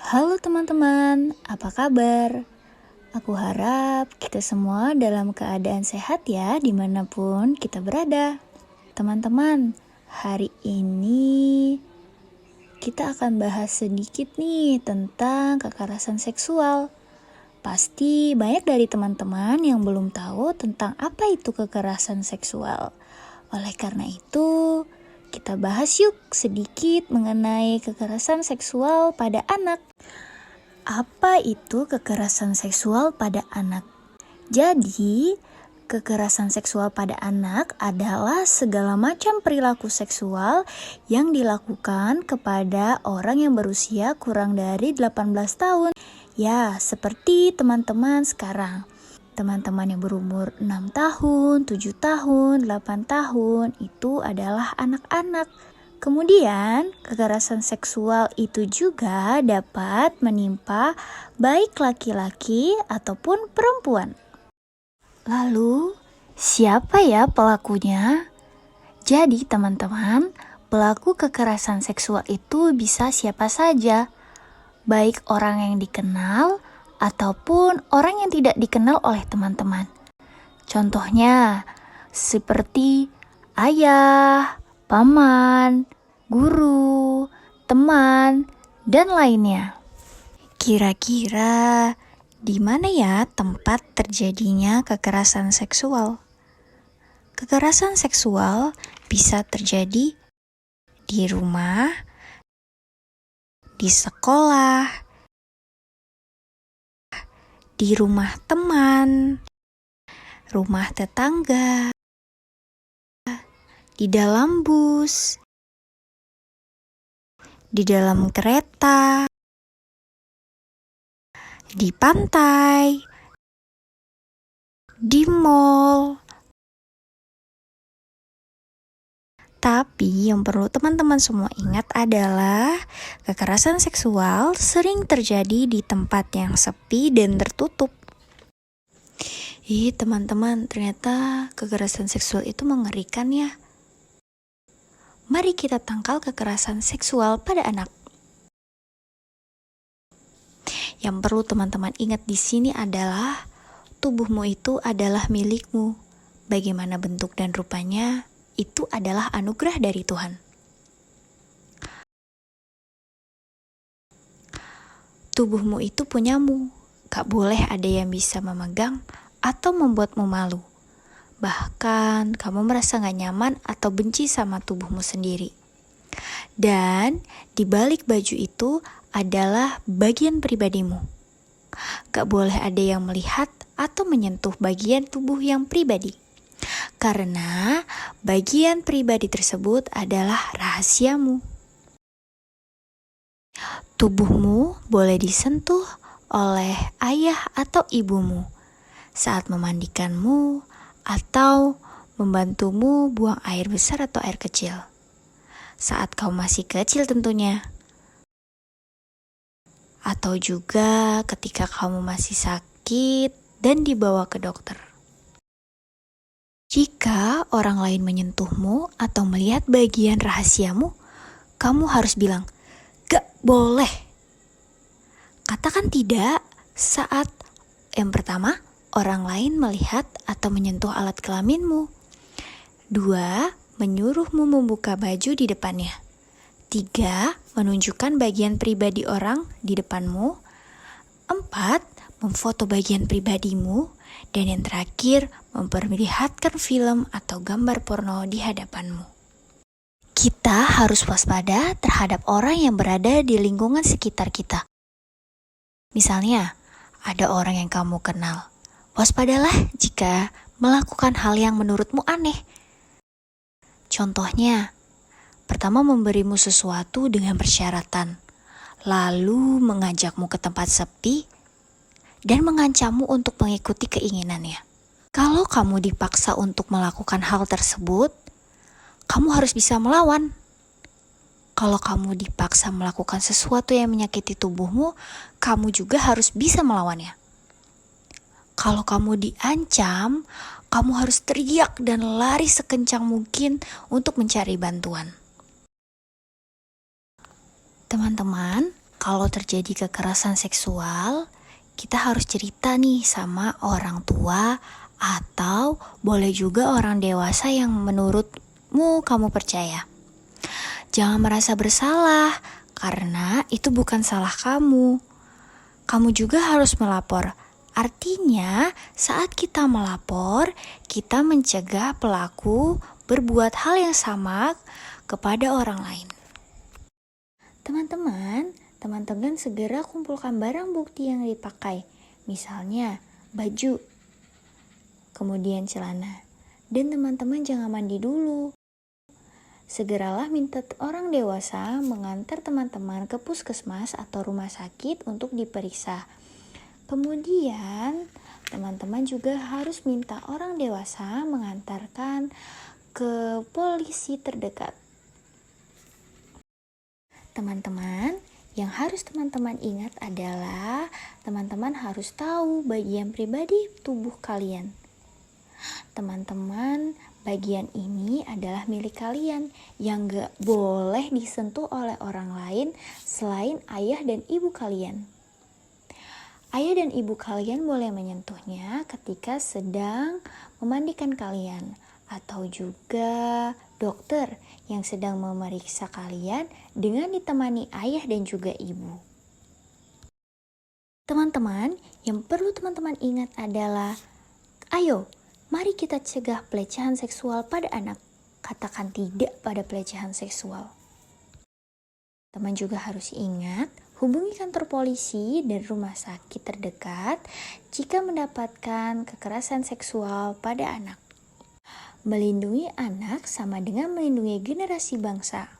Halo teman-teman, apa kabar? Aku harap kita semua dalam keadaan sehat ya dimanapun kita berada. Teman-teman, hari ini kita akan bahas sedikit nih tentang kekerasan seksual. Pasti banyak dari teman-teman yang belum tahu tentang apa itu kekerasan seksual. Oleh karena itu, kita bahas yuk sedikit mengenai kekerasan seksual pada anak. Apa itu kekerasan seksual pada anak? Jadi, kekerasan seksual pada anak adalah segala macam perilaku seksual yang dilakukan kepada orang yang berusia kurang dari 18 tahun. Ya, seperti teman-teman sekarang. Teman-teman yang berumur 6 tahun, 7 tahun, 8 tahun itu adalah anak-anak. Kemudian, kekerasan seksual itu juga dapat menimpa baik laki-laki ataupun perempuan. Lalu, siapa ya pelakunya? Jadi, teman-teman, pelaku kekerasan seksual itu bisa siapa saja, baik orang yang dikenal ataupun orang yang tidak dikenal oleh teman-teman. Contohnya, seperti ayah, paman, guru, teman, dan lainnya. Kira-kira di mana ya tempat terjadinya kekerasan seksual? Kekerasan seksual bisa terjadi di rumah, di sekolah, di rumah teman, rumah tetangga, di dalam bus, di dalam kereta, di pantai, di mall. Tapi yang perlu teman-teman semua ingat adalah kekerasan seksual sering terjadi di tempat yang sepi dan tertutup. Teman-teman, ternyata kekerasan seksual itu mengerikan ya. Mari kita tangkal kekerasan seksual pada anak. Yang perlu teman-teman ingat di sini adalah tubuhmu itu adalah milikmu. Bagaimana bentuk dan rupanya, itu adalah anugerah dari Tuhan. Tubuhmu itu punyamu, gak boleh ada yang bisa memegang atau membuatmu malu. Bahkan kamu merasa gak nyaman atau benci sama tubuhmu sendiri. Dan di balik baju itu adalah bagian pribadimu. Gak boleh ada yang melihat atau menyentuh bagian tubuh yang pribadi. Karena bagian pribadi tersebut adalah rahasiamu. Tubuhmu boleh disentuh oleh ayah atau ibumu saat memandikanmu atau membantumu buang air besar atau air kecil. Saat kau masih kecil tentunya. Atau juga ketika kamu masih sakit dan dibawa ke dokter. Jika orang lain menyentuhmu atau melihat bagian rahasiamu, kamu harus bilang, "Gak boleh." Katakan tidak saat yang pertama, orang lain melihat atau menyentuh alat kelaminmu. 2, menyuruhmu membuka baju di depannya. 3, menunjukkan bagian pribadi orang di depanmu. 4, memfoto bagian pribadimu. Dan yang terakhir, memperlihatkan film atau gambar porno di hadapanmu. Kita harus waspada terhadap orang yang berada di lingkungan sekitar kita. Misalnya, ada orang yang kamu kenal. Waspadalah jika melakukan hal yang menurutmu aneh. Contohnya, pertama memberimu sesuatu dengan persyaratan, lalu mengajakmu ke tempat sepi, dan mengancammu untuk mengikuti keinginannya. Kalau kamu dipaksa untuk melakukan hal tersebut, kamu harus bisa melawan. Kalau kamu dipaksa melakukan sesuatu yang menyakiti tubuhmu, kamu juga harus bisa melawannya. Kalau kamu diancam, kamu harus teriak dan lari sekencang mungkin untuk mencari bantuan. Teman-teman, Kalau terjadi kekerasan seksual, kita harus cerita nih sama orang tua atau boleh juga orang dewasa yang menurutmu kamu percaya. Jangan merasa bersalah karena itu bukan salah kamu. Kamu juga harus melapor. Artinya, saat kita melapor, kita mencegah pelaku berbuat hal yang sama kepada orang lain. Teman-teman segera kumpulkan barang bukti yang dipakai. Misalnya, baju, kemudian celana. Dan teman-teman jangan mandi dulu. Segeralah minta orang dewasa mengantar teman-teman ke puskesmas atau rumah sakit untuk diperiksa. Kemudian, teman-teman juga harus minta orang dewasa mengantarkan ke polisi terdekat. Teman-teman, yang harus teman-teman ingat adalah teman-teman harus tahu bagian pribadi tubuh kalian. Teman-teman, bagian ini adalah milik kalian yang gak boleh disentuh oleh orang lain selain ayah dan ibu kalian. Ayah dan ibu kalian boleh menyentuhnya ketika sedang memandikan kalian atau juga dokter yang sedang memeriksa kalian dengan ditemani ayah dan juga ibu. Teman-teman, yang perlu teman-teman ingat adalah, ayo, mari kita cegah pelecehan seksual pada anak. Katakan tidak pada pelecehan seksual. Teman juga harus ingat, hubungi kantor polisi dan rumah sakit terdekat jika mendapatkan kekerasan seksual pada anak. Melindungi anak sama dengan melindungi generasi bangsa.